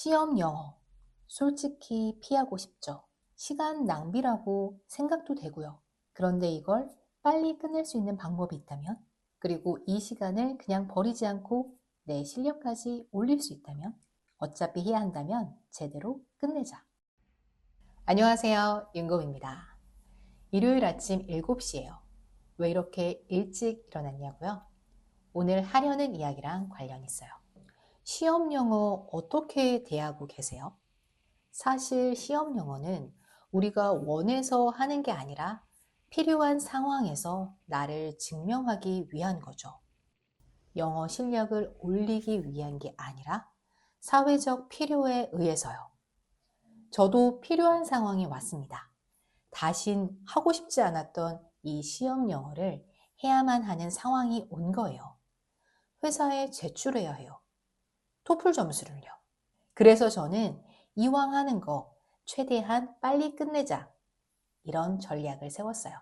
시험 영어. 솔직히 피하고 싶죠. 시간 낭비라고 생각도 되고요. 그런데 이걸 빨리 끝낼 수 있는 방법이 있다면, 그리고 이 시간을 그냥 버리지 않고 내 실력까지 올릴 수 있다면, 어차피 해야 한다면 제대로 끝내자. 안녕하세요. 윤고입니다. 일요일 아침 7시예요. 왜 이렇게 일찍 일어났냐고요? 오늘 하려는 이야기랑 관련 있어요. 시험 영어 어떻게 대하고 계세요? 사실 시험 영어는 우리가 원해서 하는 게 아니라 필요한 상황에서 나를 증명하기 위한 거죠. 영어 실력을 올리기 위한 게 아니라 사회적 필요에 의해서요. 저도 필요한 상황이 왔습니다. 다신 하고 싶지 않았던 이 시험 영어를 해야만 하는 상황이 온 거예요. 회사에 제출해야 해요. 토플 점수를요. 그래서 저는 이왕 하는 거 최대한 빨리 끝내자. 이런 전략을 세웠어요.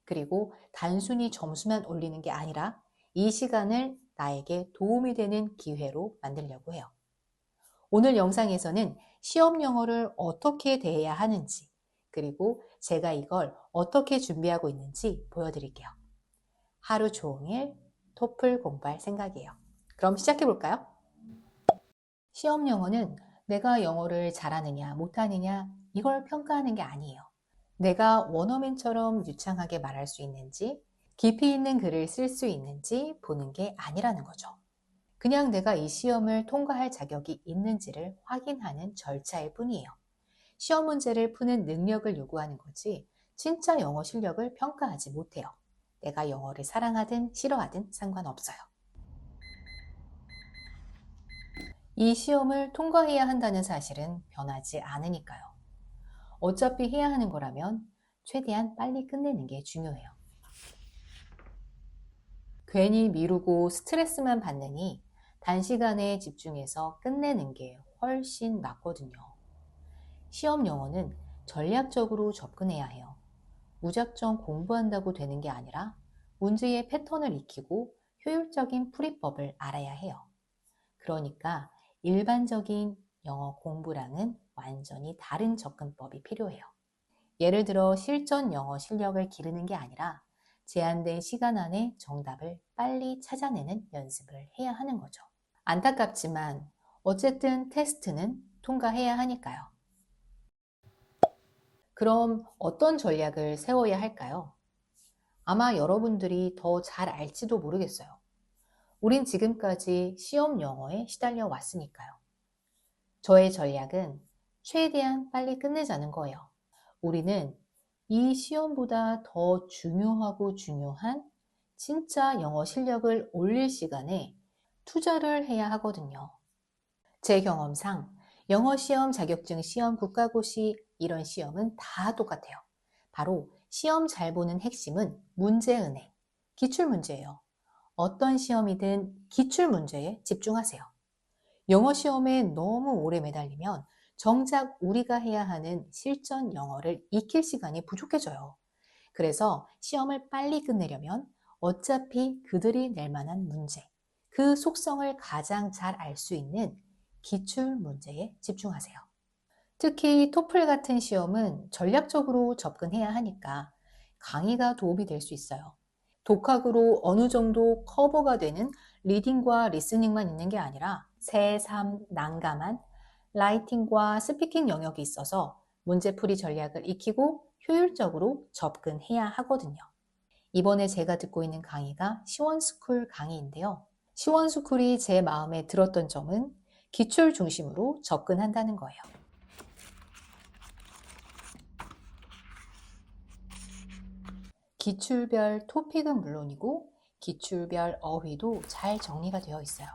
그리고 단순히 점수만 올리는 게 아니라 이 시간을 나에게 도움이 되는 기회로 만들려고 해요. 오늘 영상에서는 시험 영어를 어떻게 대해야 하는지, 그리고 제가 이걸 어떻게 준비하고 있는지 보여드릴게요. 하루 종일 토플 공부할 생각이에요. 그럼 시작해 볼까요? 시험 영어는 내가 영어를 잘하느냐 못하느냐 이걸 평가하는 게 아니에요. 내가 원어민처럼 유창하게 말할 수 있는지, 깊이 있는 글을 쓸 수 있는지 보는 게 아니라는 거죠. 그냥 내가 이 시험을 통과할 자격이 있는지를 확인하는 절차일 뿐이에요. 시험 문제를 푸는 능력을 요구하는 거지 진짜 영어 실력을 평가하지 못해요. 내가 영어를 사랑하든 싫어하든 상관없어요. 이 시험을 통과해야 한다는 사실은 변하지 않으니까요. 어차피 해야 하는 거라면 최대한 빨리 끝내는 게 중요해요. 괜히 미루고 스트레스만 받느니 단시간에 집중해서 끝내는 게 훨씬 낫거든요. 시험 영어는 전략적으로 접근해야 해요. 무작정 공부한다고 되는 게 아니라 문제의 패턴을 익히고 효율적인 풀이법을 알아야 해요. 그러니까 일반적인 영어 공부랑은 완전히 다른 접근법이 필요해요. 예를 들어 실전 영어 실력을 기르는 게 아니라 제한된 시간 안에 정답을 빨리 찾아내는 연습을 해야 하는 거죠. 안타깝지만 어쨌든 테스트는 통과해야 하니까요. 그럼 어떤 전략을 세워야 할까요? 아마 여러분들이 더 잘 알지도 모르겠어요. 우린 지금까지 시험 영어에 시달려 왔으니까요. 저의 전략은 최대한 빨리 끝내자는 거예요. 우리는 이 시험보다 더 중요하고 중요한 진짜 영어 실력을 올릴 시간에 투자를 해야 하거든요. 제 경험상 영어 시험, 자격증 시험, 국가고시 이런 시험은 다 똑같아요. 바로 시험 잘 보는 핵심은 문제은행, 기출문제예요. 어떤 시험이든 기출문제에 집중하세요. 영어 시험에 너무 오래 매달리면 정작 우리가 해야 하는 실전 영어를 익힐 시간이 부족해져요. 그래서 시험을 빨리 끝내려면 어차피 그들이 낼 만한 문제, 그 속성을 가장 잘 알 수 있는 기출 문제에 집중하세요. 특히 토플 같은 시험은 전략적으로 접근해야 하니까 강의가 도움이 될 수 있어요. 독학으로 어느 정도 커버가 되는 리딩과 리스닝만 있는 게 아니라 새삼 난감한 라이팅과 스피킹 영역이 있어서 문제풀이 전략을 익히고 효율적으로 접근해야 하거든요. 이번에 제가 듣고 있는 강의가 시원스쿨 강의인데요. 시원스쿨이 제 마음에 들었던 점은 기출 중심으로 접근한다는 거예요. 기출별 토픽은 물론이고 기출별 어휘도 잘 정리가 되어 있어요.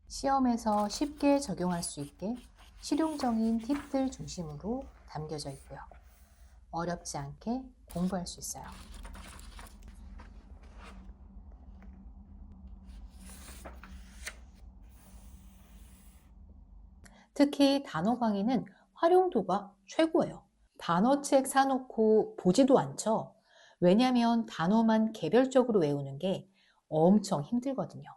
시험에서 쉽게 적용할 수 있게 실용적인 팁들 중심으로 담겨져 있고요. 어렵지 않게 공부할 수 있어요. 특히 단어 강의는 활용도가 최고예요. 단어책 사놓고 보지도 않죠. 왜냐하면 단어만 개별적으로 외우는 게 엄청 힘들거든요.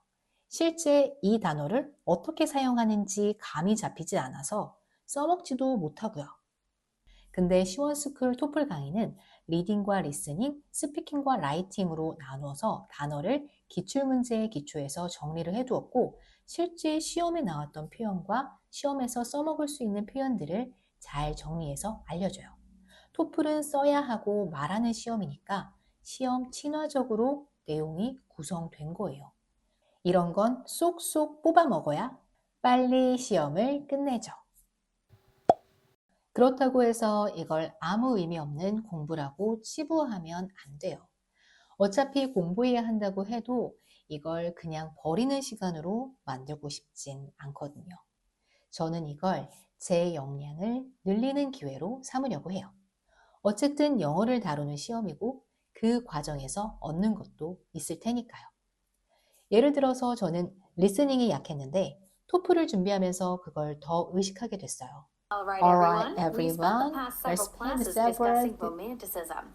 실제 이 단어를 어떻게 사용하는지 감이 잡히지 않아서 써먹지도 못하고요. 근데 시원스쿨 토플 강의는 리딩과 리스닝, 스피킹과 라이팅으로 나누어서 단어를 기출문제에 기초해서 정리를 해두었고 실제 시험에 나왔던 표현과 시험에서 써먹을 수 있는 표현들을 잘 정리해서 알려줘요. 토플은 써야 하고 말하는 시험이니까 시험 친화적으로 내용이 구성된 거예요. 이런 건 쏙쏙 뽑아 먹어야 빨리 시험을 끝내죠. 그렇다고 해서 이걸 아무 의미 없는 공부라고 치부하면 안 돼요. 어차피 공부해야 한다고 해도 이걸 그냥 버리는 시간으로 만들고 싶진 않거든요. 저는 이걸 제 역량을 늘리는 기회로 삼으려고 해요. 어쨌든 영어를 다루는 시험이고 그 과정에서 얻는 것도 있을 테니까요. 예를 들어서 저는 리스닝이 약했는데 토플을 준비하면서 그걸 더 의식하게 됐어요. Alright, everyone. We spent the past several romanticism.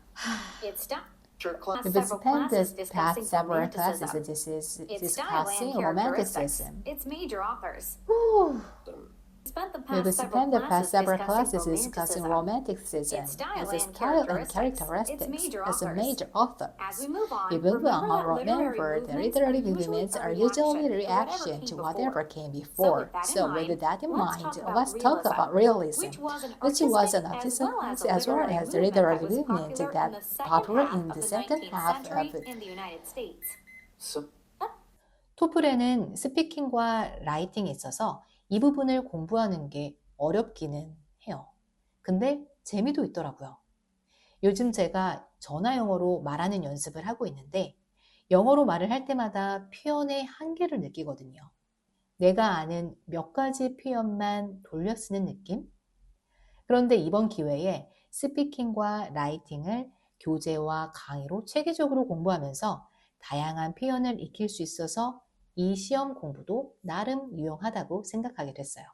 It's time. We've spent the past several classes discussing romanticism. Its major authors. Whew. We've spent the past several classes discussing romanticism its style as a and style and characteristics, characteristics its as a major major author. As we move on, Remember remember that that literary movements are usually a reaction to whatever came before. So with that in mind, let's talk about realism, which was an artistic as well as the literary movement that popular in the second half of in the United States. 토플에는 스피킹과 라이팅에 있어서 이 부분을 공부하는 게 어렵기는 해요. 근데 재미도 있더라고요. 요즘 제가 전화 영어로 말하는 연습을 하고 있는데 영어로 말을 할 때마다 표현의 한계를 느끼거든요. 내가 아는 몇 가지 표현만 돌려 쓰는 느낌? 그런데 이번 기회에 스피킹과 라이팅을 교재와 강의로 체계적으로 공부하면서 다양한 표현을 익힐 수 있어서 이 시험 공부도 나름 유용하다고 생각하게 됐어요.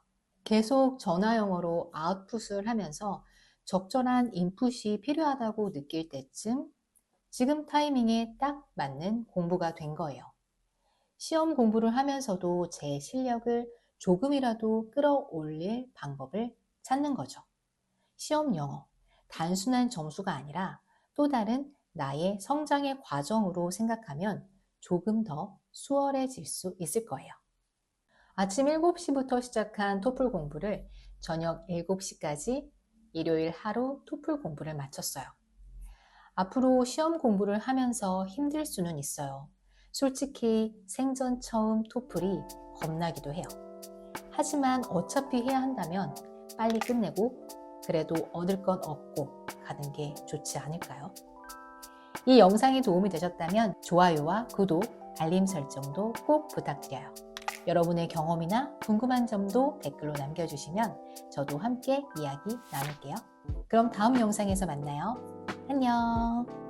계속 전화 영어로 아웃풋을 하면서 적절한 인풋이 필요하다고 느낄 때쯤 지금 타이밍에 딱 맞는 공부가 된 거예요. 시험 공부를 하면서도 제 실력을 조금이라도 끌어올릴 방법을 찾는 거죠. 시험 영어, 단순한 점수가 아니라 또 다른 나의 성장의 과정으로 생각하면 조금 더 수월해질 수 있을 거예요. 아침 7시부터 시작한 토플 공부를 저녁 7시까지 일요일 하루 토플 공부를 마쳤어요. 앞으로 시험 공부를 하면서 힘들 수는 있어요. 솔직히 생전 처음 토플이 겁나기도 해요. 하지만 어차피 해야 한다면 빨리 끝내고 그래도 얻을 건 얻고 가는 게 좋지 않을까요? 이 영상이 도움이 되셨다면 좋아요와 구독, 알림 설정도 꼭 부탁드려요. 여러분의 경험이나 궁금한 점도 댓글로 남겨주시면 저도 함께 이야기 나눌게요. 그럼 다음 영상에서 만나요. 안녕.